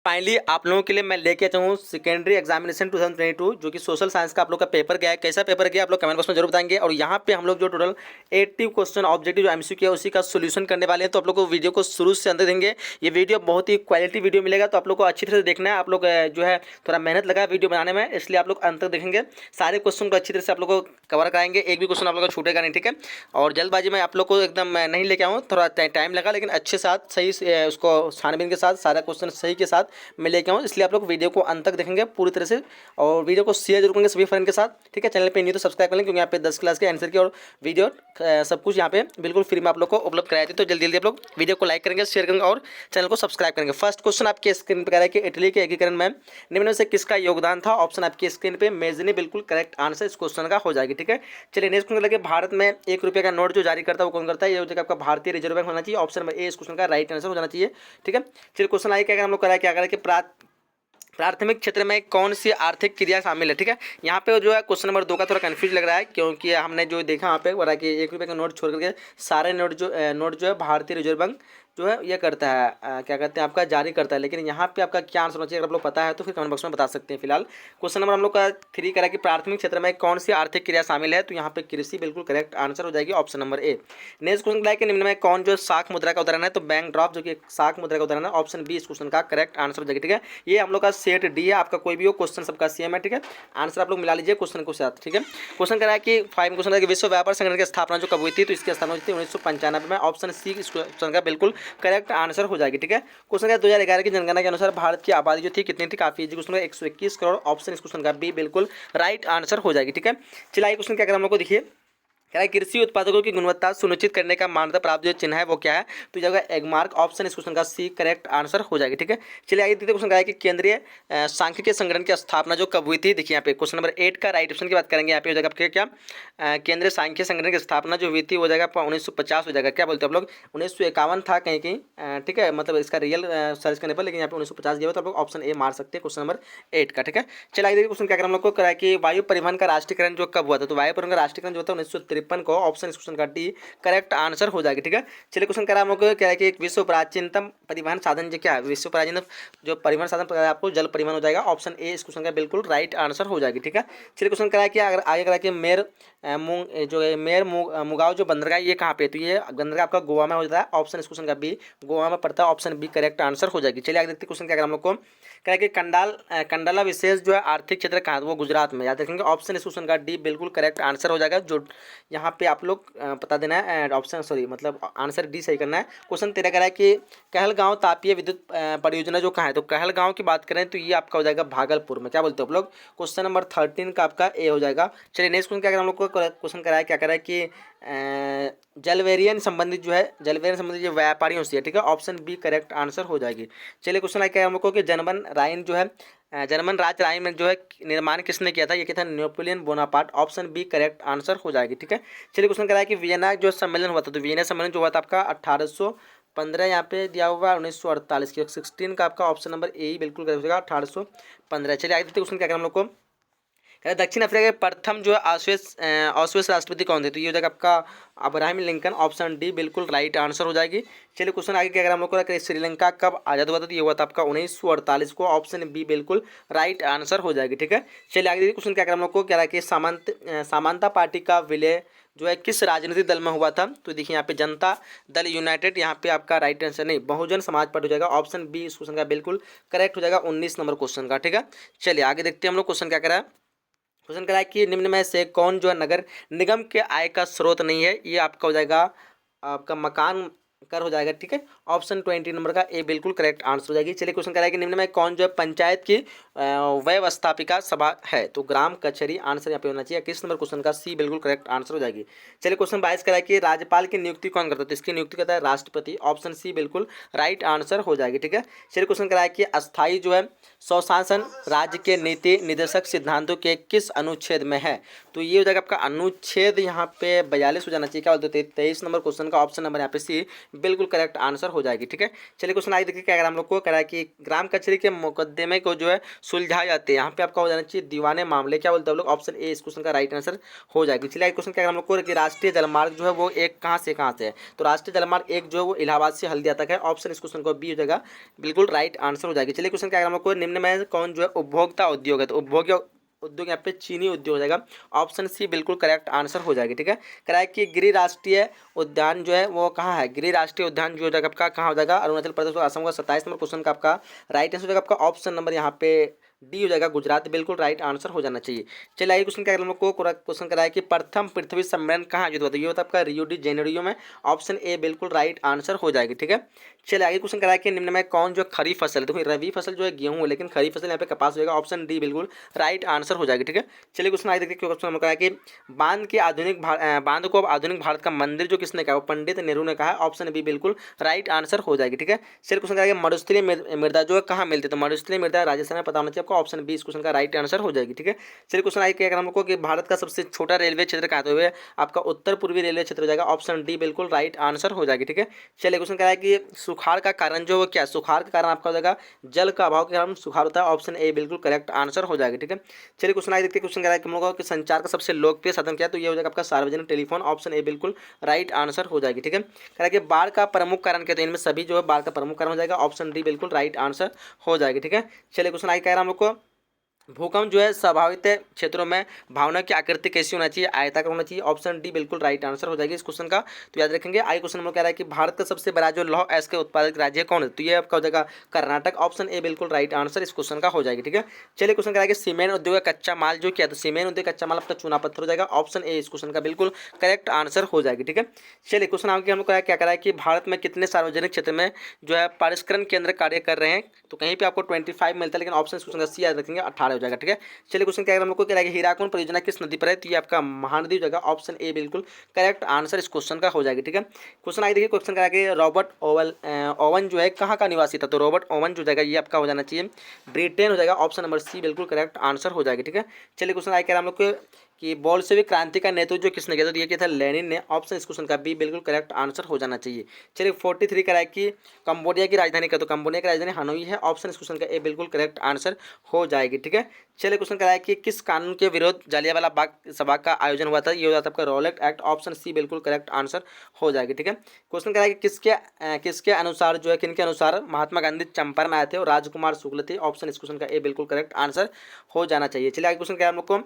Finally आप लोगों के लिए मैं लेके आता हूँ सेकेंडरी एग्जामिनेशन 2022 जो कि सोशल साइंस का आप लोग का पेपर गया है। कैसा पेपर गया आप लोग कमेंट बॉक्स में जरूर बताएंगे। और यहाँ पे हम लोग जो टोटल 80 क्वेश्चन ऑब्जेक्टिव जो एमसीक्यू है उसी का सोल्यूशन करने वाले हैं। तो आप लोग को वीडियो को शुरू से अंदर देंगे। ये वीडियो बहुत ही क्वालिटी वीडियो मिलेगा, तो आप लोग को अच्छी तरह से देखना है। आप लोग जो है थोड़ा मेहनत लगा वीडियो बनाने में, इसलिए आप लोग अंत तक देखेंगे। सारे क्वेश्चन को अच्छी तरह से आप लोग को कवर कराएंगे, एक भी क्वेश्चन आप लोग का छूटेगा नहीं, ठीक है। और जल्दबाजी में आप लोग को एकदम नहीं लेके आऊँ, थोड़ा टाइम लगा, लेकिन अच्छे साथ सही उसको छानबीन के साथ सारा क्वेश्चन सही के साथ मैं लेके आऊँ। इसलिए आप लोग वीडियो को अंत तक देखेंगे पूरी तरह से, और वीडियो को शेयर जरूर करेंगे सभी फ्रेंड के साथ, ठीक है। चैनल पे नहीं तो सब्सक्राइब कर लें, क्योंकि यहाँ पे 10 क्लास के आंसर की और वीडियो सब कुछ यहाँ पे बिल्कुल फ्री में आप लोग को उपलब्ध कराई थी। तो जल्दी जल्दी आप लोग वीडियो को लाइक करेंगे, शेयर करेंगे और चैनल को सब्सक्राइब करेंगे। फर्स्ट क्वेश्चन आपके स्क्रीन पर कह रहा है कि इटली के एकीकरण में निम्न में से किसका योगदान था। ऑप्शन आपकी स्क्रीन पे मेजनी बिल्कुल करेक्ट आंसर इस क्वेश्चन का हो जाएगी, ठीक है। चलिए नेक्स्ट क्वेश्चन लगे, भारत में 1 रुपये का नोट जो जारी करता है वो कौन करता है। ये हो जाएगा आपका भारतीय रिजर्व बैंक होना चाहिए। ऑप्शन नंबर ए इस क्वेश्चन का राइट आंसर हो जाना चाहिए, ठीक है। चलिए क्वेश्चन आगे क्या हम लोग करा क्या करें कि प्राथमिक क्षेत्र में कौन सी आर्थिक क्रिया शामिल है, ठीक है। यहाँ पे जो है क्वेश्चन नंबर 2 का थोड़ा कंफ्यूज लग रहा है, क्योंकि हमने जो देखा वहाँ पे बोला कि 1 रुपये का नोट छोड़ करके सारे नोट जो है भारतीय रिजर्व बैंक जो है ये करता है, क्या कहते हैं आपका जारी करता है। लेकिन यहाँ पे आपका क्या आंसर होना चाहिए, अगर आप लोग पता है तो फिर कमेंट बॉक्स में बता सकते हैं। फिलहाल क्वेश्चन नंबर हम लोग का 3 करा कि प्राथमिक क्षेत्र में कौन सी आर्थिक क्रिया शामिल है, तो यहाँ पे कृषि बिल्कुल करेक्ट आंसर हो जाएगी, option number A. Next question है कि निम्न में कौन जो शाख मुद्रा का उदाहरण है, तो बैंक ड्रॉप जो कि शाख मुद्रा का उदाहरण है, ऑप्शन बी इस क्वेश्चन का करेक्ट आंसर हो जाएगी, ठीक है। ये हम लोग का सेट डी है, आपका कोई भी हो क्वेश्चन सबका सेम है, ठीक है। आंसर आप लोग मिला लीजिए क्वेश्चन के साथ, ठीक है। क्वेश्चन करा है कि 5 क्वेश्चन है कि विश्व व्यापार संगठन की स्थापना जो कब हुई थी, तो इसकी स्थापना हुई थी 1995 में, ऑप्शन सी इस क्वेश्चन का बिल्कुल करेक्ट आंसर हो जाएगी, ठीक है। क्वेश्चन का 2011 की जनगणना के अनुसार भारत की आबादी जो थी कितनी थी, काफी इजी क्वेश्चन है, 121 करोड़, ऑप्शन इस क्वेश्चन का बी बिल्कुल राइट आंसर हो जाएगी, ठीक है। चलिए क्वेश्चन क्या करें हम लोग को देखिए, क्या है कृषि उत्पादकों की गुणवत्ता सुनिश्चित करने का मान्यता प्राप्त जो चिन्ह है वो क्या है, तो जगह एगमार्क, ऑप्शन इस क्वेश्चन का सी करेक्ट आंसर हो जाएगी, ठीक है। चलिए आगे देखते क्वेश्चन का है कि केंद्रीय सांख्यिकीय संगठन की स्थापना जो कब हुई थी। देखिए यहाँ पे क्वेश्चन नंबर 8 का राइट ऑप्शन की बात करेंगे। यहाँ पे हो जाएगा आपके क्या केंद्रीय सांख्यिकीय संगठन की स्थापना जो हुई थी वो जाएगा 1950 हो जाएगा। क्या बोलते हैं आप लोग 1951 था कहीं कहीं, ठीक है, मतलब इसका रियल सर्च करने पर, लेकिन यहाँ पे 1950 दिया हुआ, तो आप लोग ऑप्शन ए मार सकते हैं क्वेश्चन नंबर 8 का, ठीक है। चलिए आगे देखिए क्वेश्चन क्या करें हम लोग को करा है कि वायु परिवहन का राष्ट्रीयकरण जो कब हुआ था, तो वायु परिवहन का राष्ट्रीयकरण जो था 1953 को, ऑप्शन क्वेश्चन का डी करेक्ट आंसर हो जाएगी, ठीक है। चलिए क्वेश्चन करा हम लोग को क्या है कि एक विश्व प्राचीनतम परिवहन साधन जो क्या है, विश्व प्राचीनतम जो परिवहन साधन आपको जल परिवहन हो जाएगा, ऑप्शन ए इस क्वेश्चन का बिल्कुल राइट आंसर हो जाएगी, ठीक है। चलिए क्वेश्चन करा कि अगर आगे करा कि मुगाओ जो बंदरगाह ये कहाँ पे, तो ये बंदरगाह आपका गोवा में हो जाता है, ऑप्शन इस क्वेश्चन का बी गोवा में पड़ता है, ऑप्शन बी करेक्ट आंसर हो जाएगी। चलिए आगे देखते क्वेश्चन क्या करा हम लोग को, क्या है कि कंडाला विशेष जो है आर्थिक क्षेत्र कहाँ है, वो गुजरात में, याद रखेंगे, ऑप्शन इस क्वेश्चन का डी बिल्कुल करेक्ट आंसर हो जाएगा। जो यहाँ पे आप लोग बता देना है ऑप्शन, सॉरी मतलब आंसर डी सही करना है। क्वेश्चन 13 कह रहा है कि कहलगांव तापीय विद्युत परियोजना जो कहाँ है, तो कहलगांव की बात करें तो ये आपका हो जाएगा भागलपुर में। क्या बोलते हो आप लोग, क्वेश्चन नंबर 13 का आपका ए हो जाएगा। चलिए नेक्स्ट क्वेश्चन क्या करें हम लोग को, क्वेश्चन करा है क्या करा है कि जलवेरियन संबंधित जो है, जलवेरियन संबंधित जो व्यापारियों से है, ठीक है, ऑप्शन बी करेक्ट आंसर हो जाएगी। चलिए क्वेश्चन है क्या हम लोग को कि जर्मन राइन जो है, जर्मन राज्य राइन में जो है निर्माण किसने किया था, ये क्या था, Napoleon Bonaparte, option B correct answer हो जाएगी, ठीक है। चलिए क्वेश्चन करा है कि वियना जो सम्मेलन हुआ था, तो वियना सम्मेलन जो हुआ था आपका 1815 यहाँ पे दिया हुआ है, 1948 की 16 का आपका ऑप्शन नंबर ए बिल्कुल करेक्ट हो जाएगा, 1815। चलिए आगे देखते क्वेश्चन क्या करें हम लोग को, दक्षिण अफ्रीका के प्रथम जो है ऑस्ट्रेस राष्ट्रपति कौन थे, तो ये हो जाएगा आपका अब्राहम लिंकन, ऑप्शन डी बिल्कुल राइट आंसर हो जाएगी। चलिए क्वेश्चन आगे क्या करें हम लोग को, श्रीलंका कब आज़ाद हुआ था, तो ये हुआ था आपका 1948 को, ऑप्शन बी बिल्कुल राइट आंसर हो जाएगी, ठीक है। चलिए आगे देखिए क्वेश्चन क्या करें हम लोग को, कह रहा है कि समानता पार्टी का विलय जो है किस राजनीतिक दल में हुआ था, तो देखिए यहाँ पे जनता दल यूनाइटेड, यहाँ पे आपका राइट आंसर नहीं बहुजन समाज पार्टी हो जाएगा, ऑप्शन बी इस क्वेश्चन का बिल्कुल करेक्ट हो जाएगा 19 नंबर क्वेश्चन का, ठीक है। चलिए आगे देखते हैं हम लोग क्वेश्चन क्या करा है, क्वेश्चन करा है कि निम्न में से कौन जो है नगर निगम के आय का स्रोत नहीं है, ये आपका हो जाएगा आपका मकान कर हो जाएगा, ठीक है, ऑप्शन 20 नंबर का ए बिल्कुल करेक्ट आंसर हो जाएगी। चलिए क्वेश्चन करा है कि निम्न में कौन जो है पंचायत की व्यवस्थापिका सभा है, तो ग्राम कचहरी, आंसर यहाँ पे होना चाहिए किस नंबर क्वेश्चन का सी बिल्कुल करेक्ट आंसर हो जाएगी। चलिए क्वेश्चन 22 करा है कि राज्यपाल की नियुक्ति कौन करता है, तो इसकी नियुक्ति करता है राष्ट्रपति, ऑप्शन सी बिल्कुल राइट आंसर हो जाएगी, ठीक है। चलिए क्वेश्चन करा है कि अस्थायी जो है स्वशासन राज्य के नीति निर्देशक सिद्धांतों के किस अनुच्छेद में है? तो ये हो जाएगा आपका अनुच्छेद यहाँ पे 42 हो जाना चाहिए। क्या बोलते हैं 23 नंबर क्वेश्चन का ऑप्शन नंबर यहाँ पे सी बिल्कुल करेक्ट आंसर हो जाएगी। ठीक है, चलिए क्वेश्चन आगे देखिए क्या अगर हम लोग को करा है कि ग्राम कचहरी के मुकदमे को जो है सुलझाए जाते हैं, यहाँ पे आपका हो जाना चाहिए दीवाने मामले। क्या बोलते हैं लोग? ऑप्शन ए इस क्वेश्चन का राइट आंसर हो जाएगी। चलिए क्वेश्चन क्या हम लोग को कि राष्ट्रीय जलमार्ग जो है वो एक कहाँ से है? तो राष्ट्रीय जलमार्ग एक जो है वो इलाहाबाद से हल्दिया तक है। ऑप्शन इस क्वेश्चन को बी हो जाएगा, बिल्कुल राइट आंसर हो जाएगी। चलिए क्वेश्चन क्या हम लोग को निम्न में कौन जो है उपभोक्ता उद्योग है? तो उपभोक्ता उद्योग यहाँ पे चीनी उद्योग हो जाएगा। ऑप्शन सी बिल्कुल करेक्ट आंसर हो जाएगी। ठीक है, कराए कि गिरि राष्ट्रीय उद्यान जो है वो कहाँ है? गिरि राष्ट्रीय उद्यान जो हो जाएगा आपका कहाँ हो जाएगा? अरुणाचल प्रदेश और असम का। 27 नंबर क्वेश्चन का आपका राइट आंसर हो जाएगा आपका ऑप्शन नंबर यहाँ पे डी हो जाएगा, गुजरात बिल्कुल राइट आंसर हो जाना चाहिए। चलिए आइए क्वेश्चन क्या हम लोग को क्वेश्चन कराया कि प्रथम पृथ्वी सम्मेलन कहाँ आयोजित हुआ था? ये होता है आपका रियो डी जेनेरियो में। ऑप्शन ए बिल्कुल राइट आंसर हो जाएगी। ठीक है, चलिए आगे क्वेश्चन कराया कि निम्न में कौन जो खरीफ फसल है? देखो रबी फसल जो है गेहूं है, लेकिन खरीफ फसल यहाँ पे कपास हो जाएगा। ऑप्शन डी बिल्कुल राइट आंसर हो जाएगी। ठीक है, चलिए क्वेश्चन आगे देखिए क्वेश्चन हम कराया कि बांध को अब आधुनिक भारत का मंदिर जो किसने कहा? पंडित नेहरू ने कहा है। ऑप्शन बी बिल्कुल राइट आंसर हो जाएगी। ठीक है, चलिए क्वेश्चन कराया कि मरुस्थलीय मृदा जो है कहाँ मिलती है? तो मरुस्थलीय मृदा राजस्थान में पता होना चाहिए आपको। ऑप्शन बी इस क्वेश्चन का राइट आंसर हो जाएगी। ठीक है, चलिए क्वेश्चन आगे क्या हम लोग को कि भारत का सबसे छोटा रेलवे क्षेत्र कहाँ है? आपका उत्तर पूर्वी रेलवे क्षेत्र हो जाएगा। ऑप्शन डी बिल्कुल राइट आंसर हो जाएगी। ठीक है, चलिए क्वेश्चन क्या है कि सुखाड़ का कारण जो क्या? सुखाड़ का कारण आपका हो जाएगा जल का अभाव के कारण सुखाड़ होता है। ऑप्शन ए बिल्कुल करेक्ट आंसर हो जाएगी। ठीक है, चलिए क्वेश्चन आगे देखते हैं। क्वेश्चन क्या है कि हम लोगों को संचार का सबसे लोकप्रिय साधन क्या है? तो ये हो जाएगा आपका सार्वजनिक टेलीफोन। ऑप्शन ए बिल्कुल राइट आंसर हो जाएगी। ठीक है, कह कि बाढ़ का प्रमुख कारण क्या है? तो इनमें सभी जो है बाढ़ का प्रमुख कारण हो जाएगा। ऑप्शन डी बिल्कुल राइट आंसर हो जाएगी। ठीक है, चलिए क्वेश्चन आगे कह रहा है हम लोग को भूकंप जो है स्वाभाविक क्षेत्रों में भावना की आकृति कैसी होना चाहिए? आयताकार होना चाहिए। ऑप्शन डी बिल्कुल राइट आंसर हो जाएगी इस क्वेश्चन का। तो याद रखेंगे। आई क्वेश्चन नंबर कह रहा है कि भारत का सबसे बड़ा जो लौह अयस्क उत्पादक राज्य है कौन है? तो ये आपका हो जाएगा कर्नाटक। ऑप्शन ए बिल्कुल राइट आंसर इस क्वेश्चन का हो जाएगी। ठीक है, चलिए क्वेश्चन कह रहा है कि सीमेंट उद्योग का कच्चा माल जो क्या? तो सीमेंट उद्योग कच्चा माल आपका चूना पत्थर हो जाएगा। ऑप्शन ए इस क्वेश्चन का बिल्कुल करेक्ट आंसर हो जाएगी। ठीक है, चलिए क्वेश्चन आगे हम लोग क्या कह रहा है कि भारत में कितने सार्वजनिक क्षेत्र में जो है परिष्करण केंद्र कार्य कर रहे हैं? तो कहीं पे आपको 25 मिलता है, लेकिन ऑप्शन इस क्वेश्चन का सी याद रखेंगे 18 हो जाएगा। ठीक है, चलिए क्वेश्चन क्या हम लोग को कह रहा है कि हीराकुंड परियोजना किस नदी पर है? तो ये आपका महानदी हो जाएगा। ऑप्शन ए बिल्कुल करेक्ट आंसर इस क्वेश्चन का हो जाएगी। ठीक है, क्वेश्चन आगे देखिए। क्वेश्चन कह रहा है कि रॉबर्ट ओवन जो है कहाँ का निवासी था? तो रॉबर्ट ओवन जो जाएगा ये आपका हो जाना चाहिए ब्रिटेन हो जाएगा। ऑप्शन नंबर सी बिल्कुल करेक्ट आंसर हो जाएगी। ठीक है, चलिए क्वेश्चन आगे कह रहा है हम लोग को कि बोल्शेविक क्रांति का नेतृत्व जो किसने किया? तो ये किया था लेनिन ने। ऑप्शन इस क्वेश्चन का बी बिल्कुल करेक्ट आंसर हो जाना चाहिए। चलिए 43 करा है कि कंबोडिया की राजधानी क्या? तो कंबोडिया की राजधानी हनोई है। ऑप्शन इस क्वेश्चन का ए बिल्कुल करेक्ट आंसर हो जाएगी। ठीक है, चलिए क्वेश्चन करा है कि किस कानून के विरोध जालियांवाला बाग सभा का आयोजन हुआ था? ये हो जाता है आपका रॉलेट एक्ट। ऑप्शन सी बिल्कुल करेक्ट आंसर हो जाएगी। ठीक है, क्वेश्चन करा है कि किसके अनुसार जो है किनके अनुसार महात्मा गांधी चंपारण आए थे और राजकुमार शुक्ल थे? ऑप्शन इस क्वेश्चन का ए बिल्कुल करेक्ट आंसर हो जाना चाहिए। चलिए आगे क्वेश्चन क्या है हम लोग को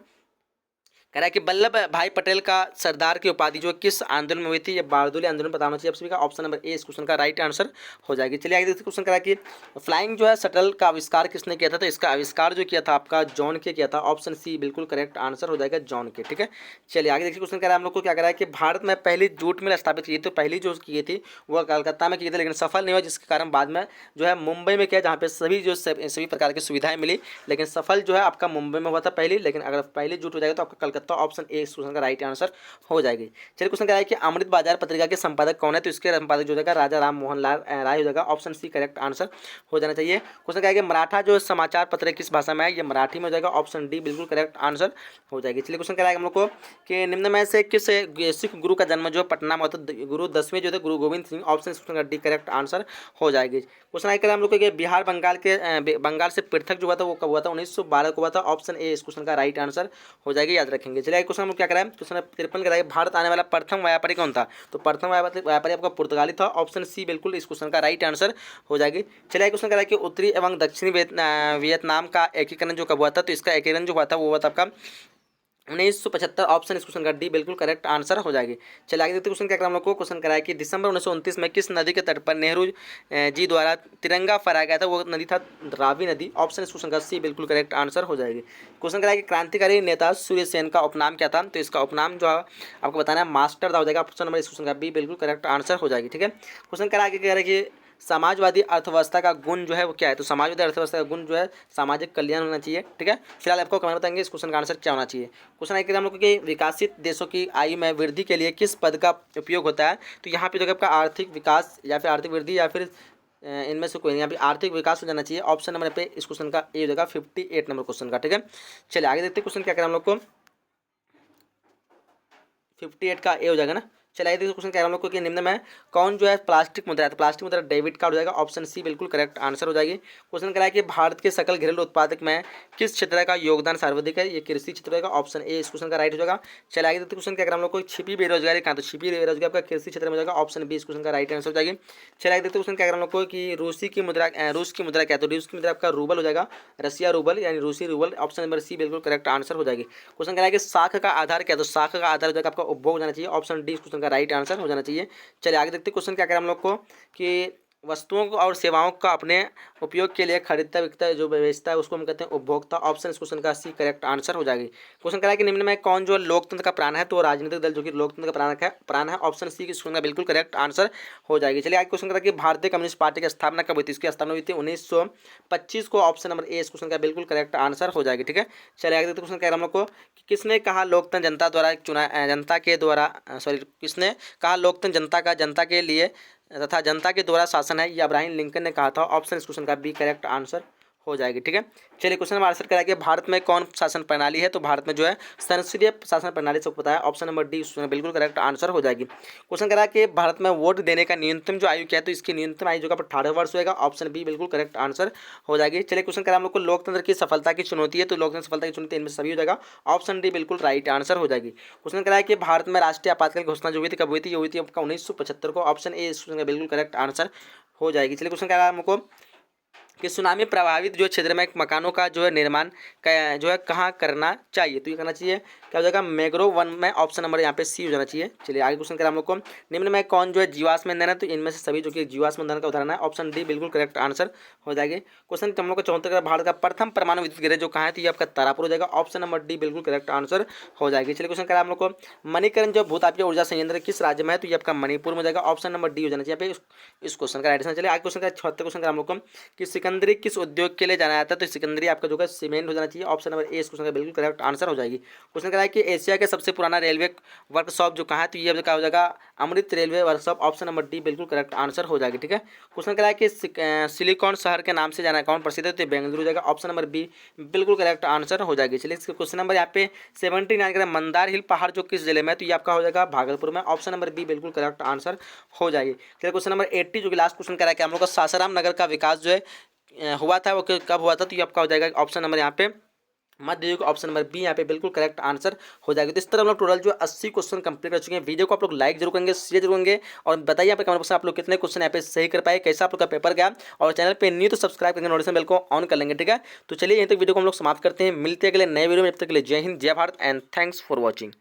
कह रहा है कि वल्लभ भाई पटेल का सरदार की उपाधि जो किस आंदोलन में हुई थी? ये बारदोली आंदोलन पता होना चाहिए आप सभी का। ऑप्शन नंबर ए इस क्वेश्चन का राइट आंसर हो जाएगी। चलिए आगे देखते क्वेश्चन कह रहा है कि फ्लाइंग जो है शटल का आविष्कार किसने किया था? तो इसका आविष्कार जो किया था आपका जॉन के किया था। ऑप्शन सी बिल्कुल करेक्ट आंसर हो जाएगा जॉन के। ठीक है, चलिए आगे देखिए क्वेश्चन कह रहा है हम लोग को क्या कह रहा है कि भारत में पहली जूट मिल स्थापित की तो पहली जो की थी वह कलकत्ता में की थी, लेकिन सफल नहीं हुआ, जिसके कारण बाद में जो है मुंबई में किया, जहाँ पे सभी प्रकार की सुविधाएं मिली, लेकिन सफल जो है आपका मुंबई में हुआ था पहली, लेकिन अगर पहली जूट हो जाएगा तो आपका कलकत्ता। ऑप्शन ए क्वेश्चन का राइट आंसर हो जाएगी। चलिए क्वेश्चन क्या है कि अमृत बाजार पत्रिका के संपादक कौन है? तो इसके संपादक जो जाएगा राजा राम मोहन लाल राय हो जाएगा। ऑप्शन सी करेक्ट आंसर हो जाना चाहिए। क्वेश्चन क्या है कि मराठा जो समाचार पत्र किस भाषा में है? ये मराठी में हो जाएगा। ऑप्शन डी बिल्कुल करेक्ट आंसर हो जाएगी। चलिए क्वेश्चन क्या है हम लोग को कि निम्न में से किस सिख गुरु का जन्म जो पटना में होता है? गुरु 10वें जो थे गुरु गोविंद सिंह। ऑप्शन का डी करेक्ट आंसर हो जाएगी। क्वेश्चन आगे हम लोग को बिहार बंगाल से पृथक जो हुआ था वो कब हुआ था? 1912 को हुआ था। ऑप्शन ए इस क्वेश्चन का राइट आंसर हो जाएगी, याद रखेंगे। चलिए क्वेश्चन हम लोग क्या कराएं? क्वेश्चन 53 कराएं भारत आने वाला प्रथम व्यापारी कौन था? तो प्रथम व्यापारी आपका पुर्तगाली था। ऑप्शन सी बिल्कुल इस क्वेश्चन का राइट आंसर हो जाएगी। चलिए क्वेश्चन कराएं कि उत्तरी एवं दक्षिणी वियतनाम का एकीकरण जो कब हुआ था? तो इसका एकीकरण जो हुआ था वो हुआ था आपका 1975। ऑप्शन इस क्वेश्चन का डी बिल्कुल करेक्ट आंसर हो जाएगी। चलिए आगे देखते क्वेश्चन क्या हम लोग को क्वेश्चन कराया कि दिसंबर 1929 में किस नदी के तट पर नेहरू जी द्वारा तिरंगा फहराया गया था? वो नदी था रावी नदी। ऑप्शन इस क्वेश्चन का सी बिल्कुल करेक्ट आंसर हो जाएगी। क्वेश्चन कराया कि क्रांतिकारी नेता सूर्य सेन का उपनाम क्या था? तो इसका उपनाम जो है आपको बताना है मास्टर था हो जाएगा। ऑप्शन नंबर इस क्वेश्चन का बी बिल्कुल करेक्ट आंसर हो जाएगी। ठीक है, क्वेश्चन करा आगे कह रहे हैं कि समाजवादी अर्थव्यवस्था का गुण जो है वो क्या है? तो समाजवादी अर्थव्यवस्था का गुण जो है सामाजिक कल्याण होना चाहिए। ठीक है, फिलहाल आपको कमेंट बताएंगे इस क्वेश्चन का आंसर क्या होना चाहिए। क्वेश्चन आगे हम लोग कि विकसित देशों की आयु में वृद्धि के लिए किस पद का उपयोग होता है? तो यहाँ पे जो आपका आर्थिक विकास या फिर आर्थिक वृद्धि या फिर इनमें से कोई नहीं, यहाँ पे आर्थिक विकास हो जाना चाहिए। ऑप्शन नंबर पे इस क्वेश्चन का ए हो जाएगा 58 नंबर क्वेश्चन का। ठीक है, चलिए आगे देखते हैं क्वेश्चन क्या करें हम लोग को। 58 का ए हो जाएगा ना। चलिए आगे देखिए क्वेश्चन क्या है हम लोग को कि निम्न में कौन जो है प्लास्टिक मुद्रा है, तो प्लास्टिक मुद्रा डेबिट कार्ड हो जाएगा। ऑप्शन सी बिल्कुल करेक्ट आंसर हो जाएगी। क्वेश्चन करा है कि भारत के सकल घरेलू उत्पादक में किस क्षेत्र का योगदान सर्वाधिक है, ये कृषि क्षेत्र होगा। ऑप्शन ए इस क्वेश्चन का राइट हो जाएगा। चलिए आगे देखते क्वेश्चन क्या करें हम लोग को, छिपी बेरोजगारी कहाँ, तो छिपी बेरोजगारी आपका कृषि क्षेत्र में हो जाएगा। ऑप्शन बी इस क्वेश्चन का राइट आंसर हो जाएगी। चलिए आगे देखते क्वेश्चन क्या करें हम लोग को कि रूस की मुद्रा क्या है, तो रूस की मुद्रा आपका रूबल हो जाएगा, रसिया रूबल यानी रूसी रूबल। ऑप्शन नंबर सी बिल्कुल करेक्ट आंसर हो जाएगी। क्वेश्चन करा है कि साख का आधार क्या है, तो साख का आधार हो जाएगा आपका उपभोग हो जाना चाहिए। ऑप्शन डी इस क्वेश्चन का राइट आंसर हो जाना चाहिए। चलिए आगे देखते क्वेश्चन क्या करें हम लोग को कि वस्तुओं को और सेवाओं का अपने उपयोग के लिए खरीदता बिकता जो बेचता है उसको हम कहते हैं उपभोक्ता। ऑप्शन इस क्वेश्चन का सी करेक्ट आंसर हो जाएगी। क्वेश्चन करा है कि निम्न में कौन जो लोकतंत्र का प्राण है, तो राजनीतिक दल जो कि लोकतंत्र का प्राण है। ऑप्शन सी इस क्वेश्चन का बिल्कुल करेक्ट आंसर हो जाएगी। चलिए आगे क्वेश्चन करा कि भारतीय कम्युनिस्ट पार्टी की स्थापना कब हुई थी, इसकी स्थापना हुई थी 1925 को। ऑप्शन नंबर ए इस क्वेश्चन का बिल्कुल करेक्ट आंसर हो जाएगी। ठीक है, चलिए आगे देखते क्वेश्चन कह रहा हम लोग को कि किसने कहा लोकतंत्र जनता द्वारा जनता के द्वारा किसने कहा लोकतंत्र जनता के लिए तथा जनता के द्वारा शासन है, ये अब्राहम लिंकन ने कहा था। ऑप्शन इस क्वेश्चन का बी करेक्ट आंसर हो जाएगी। ठीक है, चलिए क्वेश्चन नंबर आंसर करा कि भारत में कौन शासन प्रणाली है, तो भारत में जो है संसदीय शासन प्रणाली सबको पता है। ऑप्शन नंबर डी उसमें बिल्कुल करेक्ट आंसर हो जाएगी। क्वेश्चन करा कि भारत में वोट देने का न्यूनतम जो आयु क्या है, तो इसकी न्यूनतम आयु जो 18 वर्ष होगा। ऑप्शन बी बिल्कुल करेक्ट आंसर हो जाएगी। चलिए क्वेश्चन करा हम लोग को लोकतंत्र की सफलता की चुनौती है, तो लोकतंत्र सफलता की चुनौती इनमें सभी हो जाएगा। ऑप्शन डी बिल्कुल राइट आंसर हो जाएगी। क्वेश्चन करा है कि भारत में राष्ट्रीय आपातकाल घोषणा जो हुई थी कब हुई थी, ये हुई थी आपका 1975 को। ऑप्शन ए इस क्वेश्चन का बिल्कुल करेक्ट आंसर हो जाएगी। चलिए क्वेश्चन करा हमको कि सुनामी प्रभावित जो क्षेत्र में मकानों का जो है निर्माण जो है कहाँ करना चाहिए, तो ये करना चाहिए क्या हो जाएगा, मैंग्रोव वन में। ऑप्शन नंबर यहाँ पे सी हो जाना चाहिए। चलिए आगे क्वेश्चन करें हम लोग को निम्न में कौन जो है जीवाश्म ईंधन है, तो इनमें से सभी जो कि जीवाश्म ईंधन का उदाहरण है। ऑप्शन डी बिल्कुल करेक्ट आंसर हो जाएगी। क्वेश्चन हम लोग को 74 भारत का प्रथम परमाणु विद्युत गृह जो कहाँ है, तो ये आपका तारापुर हो जाएगा। ऑप्शन नंबर डी बिल्कुल करेक्ट आंसर हो जाएगी। चलिए क्वेश्चन करें हम लोग को मणिकरण जो भूतापीय ऊर्जा संयंत्र किस राज्य में है, तो ये आपका मणिपुर में हो जाएगा। ऑप्शन नंबर डी हो जाना चाहिए इस क्वेश्चन का राइट आंसर। चलिए आगे क्वेश्चन का 76 क्वेश्चन का हम लोग को कि सिकंदरी किस उद्योग के लिए जाना जाता है, तो सिकंदरी आपका जो है सीमेंट हो जाना चाहिए। ऑप्शन नंबर ए इस क्वेश्चन का बिल्कुल करेक्ट आंसर हो जाएगी। क्वेश्चन करा है कि एशिया के सबसे पुराना रेलवे वर्कशॉप जो कहाँ है, तो ये क्या हो जाएगा, Amrit railway workshop. Option number D बिल्कुल करेक्ट आंसर हो जाएगी। ठीक है, क्वेश्चन करा है कि सिलिकॉन शहर के नाम से जाना कौन प्रसिद्ध है, तो बेंगलुरु हो जाएगा। ऑप्शन नंबर बी बिल्कुल करेक्ट आंसर हो जाएगी। चलिए क्वेश्चन नंबर यहाँ पे 79 मंदार हिल पहाड़ जो किस जिले में है, तो ये आपका हो जाएगा भागलपुर में। ऑप्शन नंबर बी बिल्कुल करेक्ट आंसर हो जाएगी। चलिए क्वेश्चन नंबर 80 जो कि लास्ट क्वेश्चन करा है कि हम लोग का सासाराम नगर का विकास जो है हुआ था वो कब हुआ था, तो ये आपका हो जाएगा ऑप्शन नंबर यहाँ पे मध्य युग। ऑप्शन नंबर बी यहाँ पे बिल्कुल करेक्ट आंसर हो जाएगा। तो इस तरह हम लोग टोटल जो 80 क्वेश्चन कंप्लीट कर चुके हैं। वीडियो को आप लोग लाइक जरूर करेंगे, शेयर जरूर करेंगे और बताइए यहाँ पे कमेंट बॉक्स में आप लोग कितने क्वेश्चन यहाँ पे सही कर पाए, कैसा आप लोग का पेपर गया। और चैनल पे न्यू तो सब्सक्राइब करके नोटिफिकेशन बेल को ऑन कर लेंगे। ठीक है, तो चलिए यहीं तक वीडियो को हम लोग समाप्त करते हैं। मिलते हैं अगले नए वीडियो में, जब तक के लिए जय हिंद जय Bharat and thanks for watching.